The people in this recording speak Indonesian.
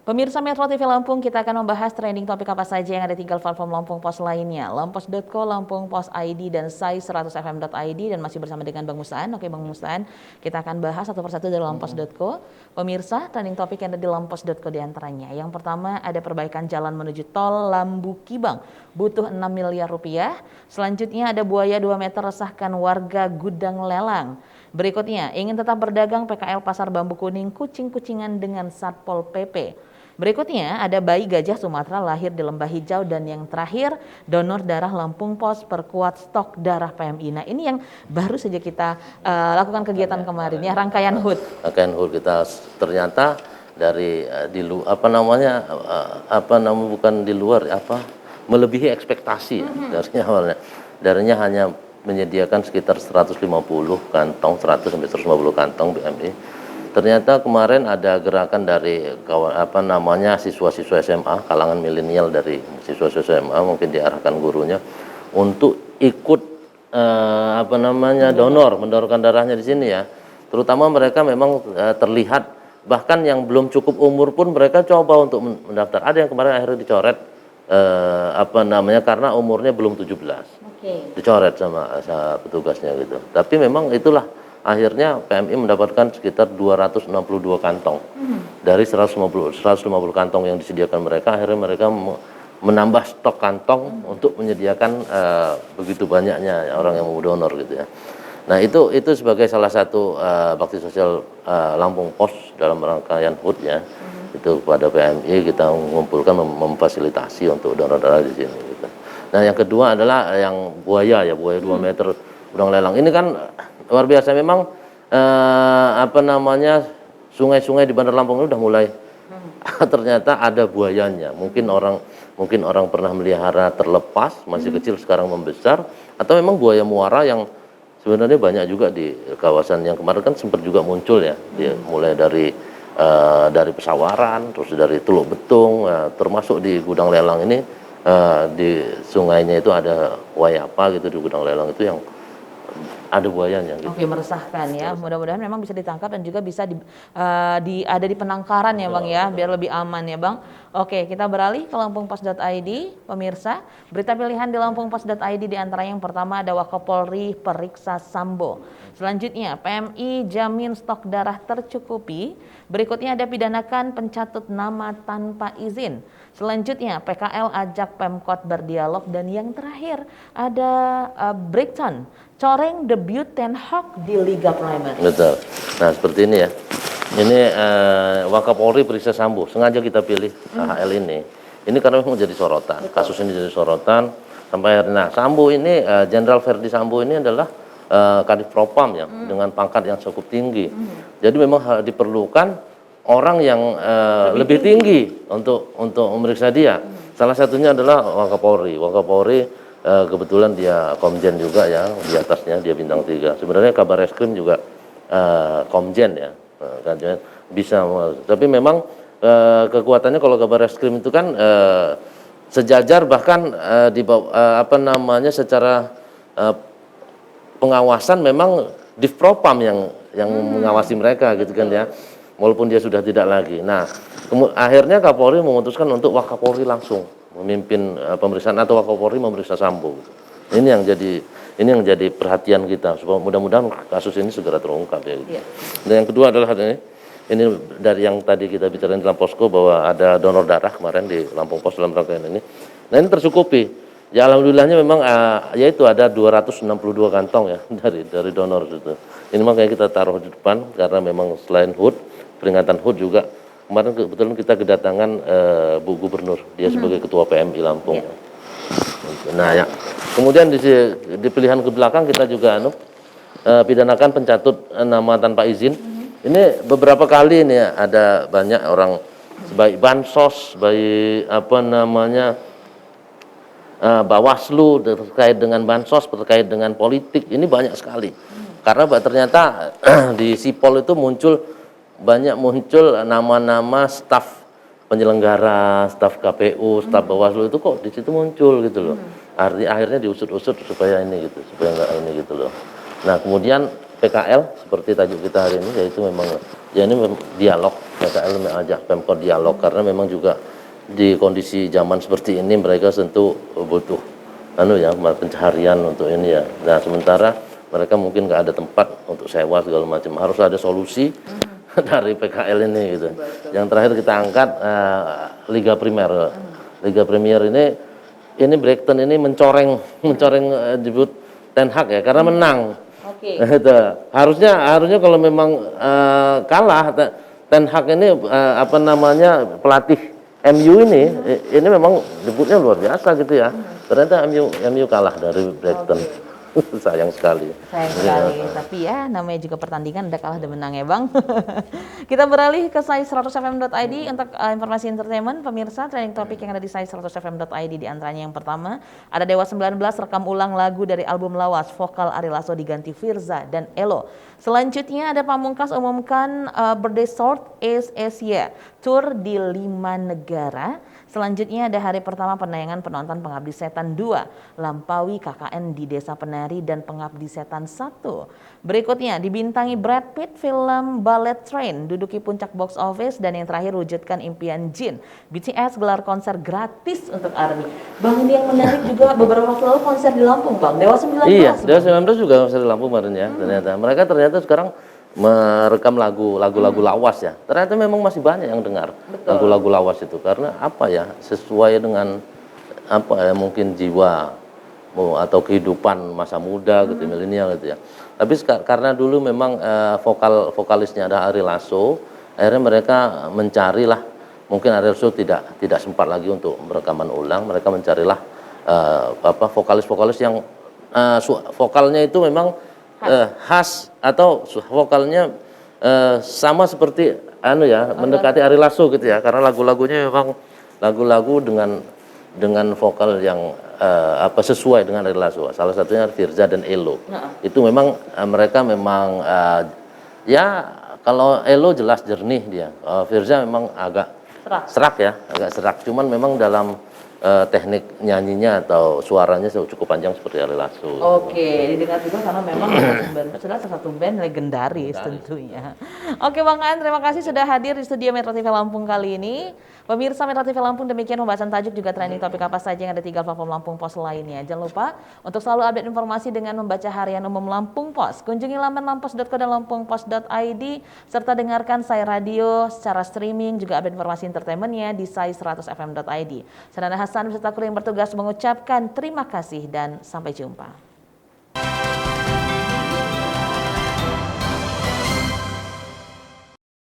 Pemirsa Metro TV Lampung, kita akan membahas trending topik apa saja yang ada di tiga platform Lampung Pos lainnya. Lampos.co, Lampung Pos ID, dan sai100fm.id, dan masih bersama dengan Bang Mustaan. Oke Bang Mustaan, kita akan bahas satu persatu dari Lampos.co. Pemirsa, trending topik yang ada di Lampos.co diantaranya. Yang pertama, ada perbaikan jalan menuju tol Lambu-Kibang, butuh 6 miliar rupiah. Selanjutnya ada buaya 2 meter resahkan warga Gudang Lelang. Berikutnya, ingin tetap berdagang PKL Pasar Bambu Kuning kucing-kucingan dengan Satpol PP. Berikutnya ada bayi gajah Sumatera lahir di Lembah Hijau, dan yang terakhir donor darah Lampung Pos perkuat stok darah PMI. Nah ini yang baru saja kita lakukan kegiatan kemarin ya, rangkaian HUT. Rangkaian HUT kita ternyata dari bukan di luar melebihi ekspektasi dari awalnya. Darinya hanya menyediakan sekitar 150 kantong, 100 sampai 150 kantong BMI. Ternyata kemarin ada gerakan dari siswa-siswa SMA, kalangan milenial dari siswa-siswa SMA, mungkin diarahkan gurunya untuk ikut mendonorkan darahnya di sini ya. Terutama mereka memang terlihat bahkan yang belum cukup umur pun mereka coba untuk mendaftar. Ada yang kemarin akhirnya dicoret karena umurnya belum 17. Dicoret sama petugasnya gitu. Tapi memang itulah akhirnya PMI mendapatkan sekitar 262 kantong dari 150 kantong yang disediakan mereka. Akhirnya mereka menambah stok kantong untuk menyediakan begitu banyaknya orang yang mau donor gitu ya. Nah itu sebagai salah satu bakti sosial Lampung Pos dalam rangkaian HUT ya. Itu kepada PMI kita mengumpulkan memfasilitasi untuk donor darah di sini gitu. Nah yang kedua adalah yang buaya 2 meter Gudang Lelang. Ini kan luar biasa memang sungai-sungai di Bandar Lampung ini udah mulai ternyata ada buayanya. Mungkin orang pernah melihara terlepas masih kecil sekarang membesar, atau memang buaya muara yang sebenarnya banyak juga di kawasan yang kemarin kan sempat juga muncul ya. Dia mulai dari Pesawaran, terus dari Teluk Betung, termasuk di Gudang Lelang ini di sungainya itu ada wayapa gitu di Gudang Lelang itu yang ada buayanya gitu. Oke, meresahkan ya. Mudah-mudahan memang bisa ditangkap dan juga bisa ada di penangkaran ya Bang ya, biar lebih aman ya Bang. Oke, kita beralih ke lampungpos.id. Pemirsa, berita pilihan di lampungpos.id diantara yang pertama ada Wakapolri periksa Sambo. Selanjutnya, PMI jamin stok darah tercukupi. Berikutnya ada pidanakan pencatut nama tanpa izin. Selanjutnya, PKL ajak Pemkot berdialog, dan yang terakhir ada Brighton coreng debut Ten Hag di Liga Primer. Betul. Nah seperti ini ya. Ini Wakapolri periksa Sambo. Sengaja kita pilih KHL ini. Ini karena memang jadi sorotan. Betul. Kasus ini jadi sorotan sampai akhirnya. Nah Sambo ini Jenderal Verdi Sambo ini adalah Kadif Propam ya, dengan pangkat yang cukup tinggi. Jadi memang diperlukan orang yang lebih tinggi untuk memeriksa dia. Salah satunya adalah Wakapolri. Kebetulan dia Komjen juga ya, di atasnya dia bintang 3. Sebenarnya Kabar Reskrim juga Komjen ya, bisa. Tapi memang kekuatannya kalau Kabar Reskrim itu kan sejajar, bahkan secara pengawasan memang Divpropam yang mengawasi mereka gitu kan ya, walaupun dia sudah tidak lagi. Nah akhirnya Kapolri memutuskan untuk Wakapolri langsung memimpin pemeriksaan, atau Wakapolri memeriksa Sambo. Ini yang jadi perhatian kita supaya mudah-mudahan kasus ini segera terungkap ya. Gitu. Dan yang kedua adalah ini dari yang tadi kita bicarain dalam posko bahwa ada donor darah kemarin di Lampung Pos dalam rangkaian ini. Nah ini tercukupi. Ya alhamdulillahnya memang yaitu ada 262 kantong ya dari donor itu. Ini makanya kita taruh di depan karena memang selain HUT, peringatan HUT juga kemarin kebetulan kita kedatangan Bu Gubernur, dia sebagai Ketua PMI Lampung. Nah ya, kemudian di pilihan ke belakang kita juga pidanakan pencatut nama tanpa izin. Ini beberapa kali ini ya, ada banyak orang baik bansos, baik Bawaslu terkait dengan bansos, terkait dengan politik, ini banyak sekali. Karena ternyata di Sipol itu banyak muncul nama-nama staf penyelenggara, staf KPU, staf Bawaslu itu kok di situ muncul gitu loh. Akhirnya diusut-usut supaya ini gitu, supaya enggak ini gitu loh. Nah, kemudian PKL seperti tajuk kita hari ini, yaitu memang ya ini dialog, PKL mengajak Pemkot dialog karena memang juga di kondisi zaman seperti ini mereka tentu butuh pencaharian untuk ini ya. Nah sementara mereka mungkin nggak ada tempat untuk sewa segala macam, harus ada solusi dari PKL ini gitu. Yang terakhir kita angkat Liga Primer. Liga Premier ini Brighton ini mencoreng debut Ten Hag ya karena menang. Oke. Itu harusnya kalau memang kalah Ten Hag ini pelatih MU ini memang debutnya luar biasa gitu ya. Ternyata MU kalah dari Brighton. Sayang sekali. Sayang sekali, tapi ya namanya juga pertandingan, ada kalah dan menang ya Bang. Kita beralih ke sai100fm.id untuk informasi entertainment. Pemirsa, trending topik yang ada di sai100fm.id di antaranya yang pertama, ada Dewa 19 rekam ulang lagu dari album Lawas, vokal Ari Lasso diganti Firza dan Elo. Selanjutnya ada Pamungkas umumkan Birthday Short Ace Asia Tour di 5 negara. Selanjutnya ada hari pertama penayangan penonton Pengabdi Setan 2, lampaui KKN di Desa Penari dan Pengabdi Setan 1. Berikutnya dibintangi Brad Pitt film Bullet Train, duduki puncak box office, dan yang terakhir wujudkan impian Jin. BTS gelar konser gratis untuk ARMY. Bang, ini yang menarik juga beberapa waktu lalu konser di Lampung Bang, Dewa 19. Iya, Dewa 19 juga konser di Lampung kemarin ya. Ternyata sekarang merekam lagu-lagu lawas ya. Ternyata memang masih banyak yang dengar lagu-lagu lawas itu karena apa ya, sesuai dengan apa ya, mungkin jiwa atau kehidupan masa muda gitu, milenial gitu ya. Tapi karena dulu memang vokalisnya ada Ari Lasso, akhirnya mereka mencarilah, mungkin Ari Lasso tidak sempat lagi untuk merekaman ulang, mereka mencarilah vokalis-vokalis yang vokalnya itu memang khas atau vokalnya sama seperti mendekati Ari Lasso gitu ya, karena lagu-lagunya memang lagu-lagu dengan vokal yang sesuai dengan Ari Lasso. Salah satunya Firza dan Elo. Itu memang mereka memang ya kalau Elo jelas jernih dia, Firza memang agak serak ya, agak serak. Cuman memang dalam teknik nyanyinya atau suaranya cukup panjang seperti Ari Lasso. Oke, didengar juga karena memang salah satu band legendaris tentunya. Oke Bang An, terima kasih sudah hadir di studio Metro TV Lampung kali ini. Pemirsa Metro TV Lampung, demikian pembahasan tajuk juga trending topik apa saja yang ada di platform Lampung Pos lainnya. Jangan lupa untuk selalu update informasi dengan membaca Harian Umum Lampung Pos. Kunjungi laman lampos.co dan lampungpos.id serta dengarkan Sai Radio secara streaming, juga update informasi entertainmentnya di sai100fm.id. Sanana Hasan beserta kru yang bertugas mengucapkan terima kasih dan sampai jumpa.